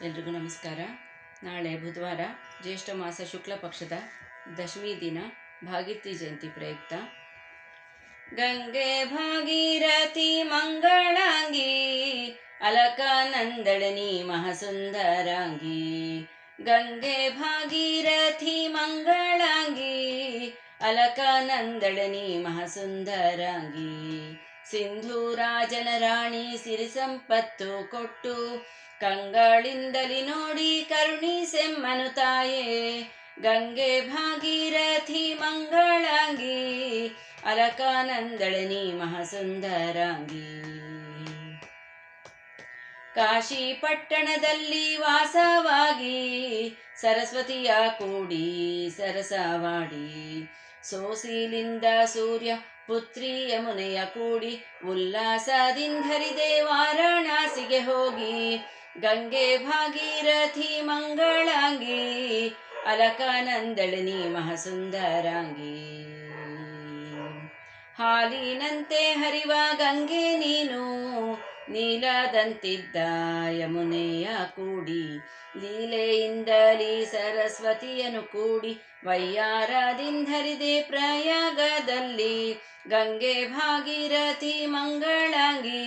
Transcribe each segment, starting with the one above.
ಎಲ್ರಿಗೂ ನಮಸ್ಕಾರ. ನಾಳೆ ಬುಧವಾರ ಜ್ಯೇಷ್ಠ ಮಾಸ ಶುಕ್ಲ ಪಕ್ಷದ ದಶಮಿ ದಿನ ಭಾಗೀರಥಿ ಜಯಂತಿ ಪ್ರಯುಕ್ತ ಗಂಗೆ ಭಾಗೀರಥಿ ಮಂಗಳಾಂಗಿ ಅಲಕಾನಂದಳನಿ ಮಹಾಸುಂದರಾಂಗಿ. ಗಂಗೆ ಭಾಗೀರಥಿ ಮಂಗಳಾಂಗಿ ಅಲಕಾನಂದಳನಿ ಮಹಾಸುಂದರಾಂಗಿ. ಸಿಂಧೂರಾಜನ ರಾಣಿ ಸಿರಿ ಸಂಪತ್ತು ಕೊಟ್ಟು ಕಂಗಳಿಂದಲಿ ನೋಡಿ ಕರುಣಿಸೆಮ್ಮನು ತಾಯೇ. ಗಂಗೆ ಭಾಗೀರಥಿ ಮಂಗಳಾಂಗಿ ಅಲಕಾನಂದಳನಿ ಮಹಾಸುಂದರಾಂಗಿ. ಕಾಶಿ ಪಟ್ಟಣದಲ್ಲಿ ವಾಸವಾಗಿ ಸರಸ್ವತಿಯ ಕೂಡಿ ಸರಸವಾಡಿ, ಸೋಸಿಲಿಂದ ಸೂರ್ಯ ಪುತ್ರಿ ಯಮುನೆಯ ಕೂಡಿ ಉಲ್ಲಾಸದಿಂಧರಿದೆ ವಾರಾಣಸಿಗೆ ಹೋಗಿ. ಗಂಗೆ ಭಾಗೀರಥಿ ಮಂಗಳಾಂಗಿ ಅಲಕಾನಂದಳನಿ ಮಹಾಸುಂದರಾಂಗಿ. ಹಾಲಿನಂತೆ ಹರಿವ ಗಂಗೆ ನೀನು ನೀಲದಂತಿದ್ದ ಯಮುನೆಯ ಕೂಡಿ, ಲೀಲೆಯಿಂದಲೀ ಸರಸ್ವತಿಯನ್ನು ಕೂಡಿ ವಯ್ಯಾರದಿಂಧರಿದೆ ಪ್ರಯಾಗದಲ್ಲಿ. ಗಂಗೆ ಭಾಗೀರಥಿ ಮಂಗಳಾಂಗಿ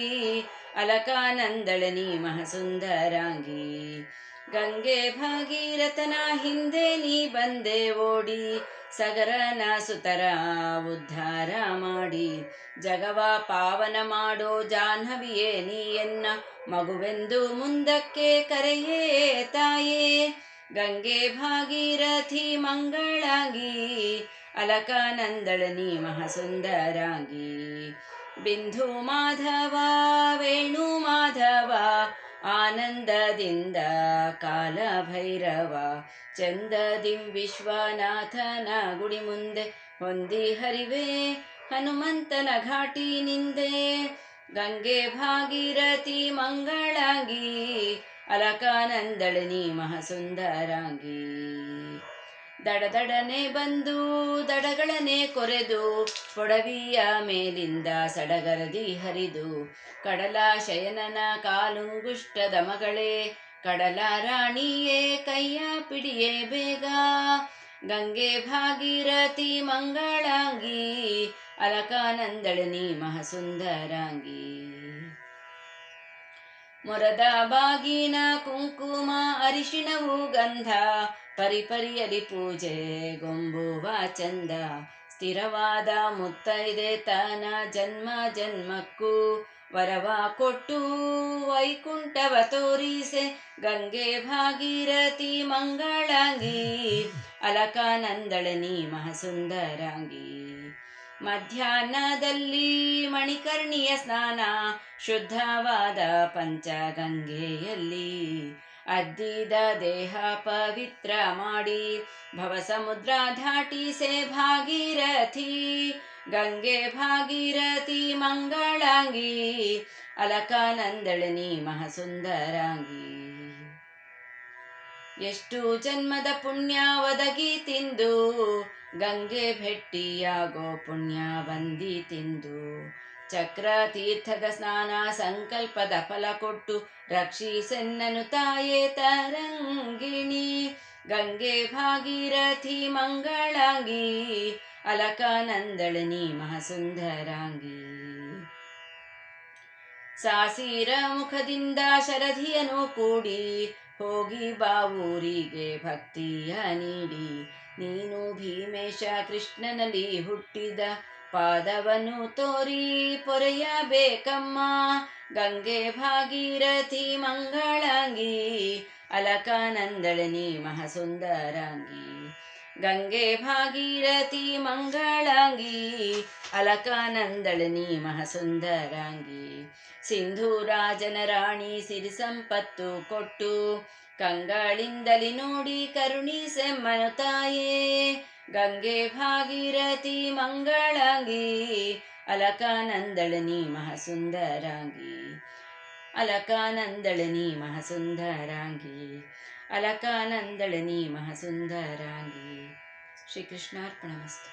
ಅಲಕಾನಂದಳನಿ ಮಹಾಸುಂದರಾಂಗಿ. ಗಂಗೆ ಭಾಗೀರಥನ ಹಿಂದೆ ನೀ ಬಂದೆ ಓಡಿ, ಸಗರನ ಸುತರ ಉದ್ಧಾರ ಮಾಡಿ, ಜಗವ ಪಾವನ ಮಾಡೋ ಜಾಹ್ನವಿಯೇ ನೀ ಎನ್ನ ಮಗುವೆಂದು ಮುಂದಕ್ಕೆ ಕರೆಯೇ ತಾಯೇ. ಗಂಗೆ ಭಾಗೀರಥಿ ಮಂಗಳಾಂಗಿ ಅಲಕಾನಂದಳನಿ ಮಹಾಸುಂದರಾಂಗಿ. ಬಿಂದು ಮಾಧವ ವೇಣು ಮಾಧವ ಆನಂದದಿಂದ ಕಾಲ ಭೈರವ, ಚಂದದಿಂ ವಿಶ್ವನಾಥನ ಗುಡಿ ಮುಂದೆ ಹೊಂದಿ ಹರಿವೆ ಹನುಮಂತನ ಘಾಟಿ ನಿಂದೆ. ಗಂಗೆ ಭಾಗೀರಥಿ ಮಂಗಳಾಂಗಿ ಅಲಕಾನಂದಳನಿ ಮಹಾಸುಂದರಾಂಗಿ. ದಡದಡನೆ ಬಂದು ದಡಗಳನೆ ಕೊರೆದು ಪೊಡವಿಯ ಮೇಲಿಂದ ಸಡಗರದಿ ಹರಿದು, ಕಡಲ ಶಯನನ ಕಾಲುಂಗುಷ್ಟದ ಮಗಳೇ ಕಡಲ ರಾಣಿಯೇ ಕೈಯ ಪಿಡಿಯೇ ಬೇಗ. ಗಂಗೆ ಭಾಗೀರಥಿ ಮಂಗಳಾಂಗಿ ಅಲಕಾನಂದಳನಿ ಮಹಾಸುಂದರಾಂಗಿ. ಮೊರದ ಬಾಗಿನ ಕುಂಕುಮ ಅರಿಶಿಣವು ಗಂಧ, ಪರಿಪರಿಯಲಿ ಪೂಜೆ ಗೊಂಬುವ ಚಂದ, ಸ್ಥಿರವಾದ ಮುತ್ತೈದೆ ತನ ಜನ್ಮ ಜನ್ಮಕ್ಕೂ ವರವ ಕೊಟ್ಟು ವೈಕುಂಠವ ತೋರಿಸೆ. ಗಂಗೆ ಭಾಗೀರಥಿ ಮಂಗಳಾಂಗಿ ಅಲಕಾನಂದಳನಿ ಮಹಾಸುಂದರಾಂಗಿ. ಮಧ್ಯಾಹ್ನದಲ್ಲಿ ಮಣಿಕರ್ಣಿಯ ಸ್ನಾನ ಶುದ್ಧವಾದ ಪಂಚಗಂಗೆಯಲ್ಲಿ, ಅದ್ದಿದ ದೇಹ ಪವಿತ್ರ ಮಾಡಿ ಭವಸಮುದ್ರ ದಾಟಿಸೆ ಭಾಗೀರಥಿ. ಗಂಗೆ ಭಾಗೀರಥಿ ಮಂಗಳಾಂಗಿ ಅಲಕಾನಂದಳನಿ ಮಹಾಸುಂದರಾಂಗಿ. ಎಷ್ಟು ಜನ್ಮದ ಪುಣ್ಯ ಒದಗಿ ತಿಂದು ಗಂಗೆ ಭೆಟ್ಟಿಯಾಗೋ ಪುಣ್ಯ ಬಂದಿ ತಿಂದು, ಚಕ್ರ ತೀರ್ಥದ ಸ್ನಾನ ಸಂಕಲ್ಪದ ಫಲ ಕೊಟ್ಟು ರಕ್ಷಿಸೆನ್ನನು ತಾಯೇ ತರಂಗಿಣಿ. ಗಂಗೆ ಭಾಗೀರಥಿ ಮಂಗಳಾಂಗಿ ಅಲಕಾನಂದಳನಿ ಮಹಾಸುಂದರಾಂಗಿ. ಸಾಸಿರ ಮುಖದಿಂದ ಶರಧಿಯನು ಕೂಡಿ ಹೋಗಿ ಬಾವೂರಿಗೆ ಭಕ್ತಿಯ ನೀಡಿ, ನೀನು ಭೀಮೇಶ ಕೃಷ್ಣನಲ್ಲಿ ಹುಟ್ಟಿದ ಪಾದವನ್ನು ತೋರಿ ಪೊರೆಯಬೇಕಮ್ಮ. ಗಂಗೆ ಭಾಗೀರಥಿ ಮಂಗಳಾಂಗಿ ಅಲಕಾನಂದಳನಿ ಮಹಾಸುಂದರಾಂಗಿ. ಗಂಗೆ ಭಾಗೀರಥಿ ಮಂಗಳಾಂಗಿ ಅಲಕಾನಂದಳನಿ ಮಹಾಸುಂದರಾಂಗಿ. ಸಿಂಧೂರಾಜನ ರಾಣಿ ಸಿರಿ ಸಂಪತ್ತು ಕೊಟ್ಟು ಕಂಗಳಿಂದಲಿ ನೋಡಿ ಕರುಣಿಸೆಮ್ಮನು ತಾಯೇ. ಗಂಗೆ ಭಾಗೀರಥಿ ಮಂಗಳಾಂಗಿ ಅಲಕಾನಂದಳನಿ ಮಹಾಸುಂದರಾಂಗಿ. ಅಲಕಾನಂದಳನಿ ಮಹಾಸುಂದರಾಂಗಿ ಅಲಕಾನಂದಳನಿ ಮಹಾಸುಂದರಾಂಗಿ. ಶ್ರೀಕೃಷ್ಣಾರ್ಪಣಮಸ್ತು.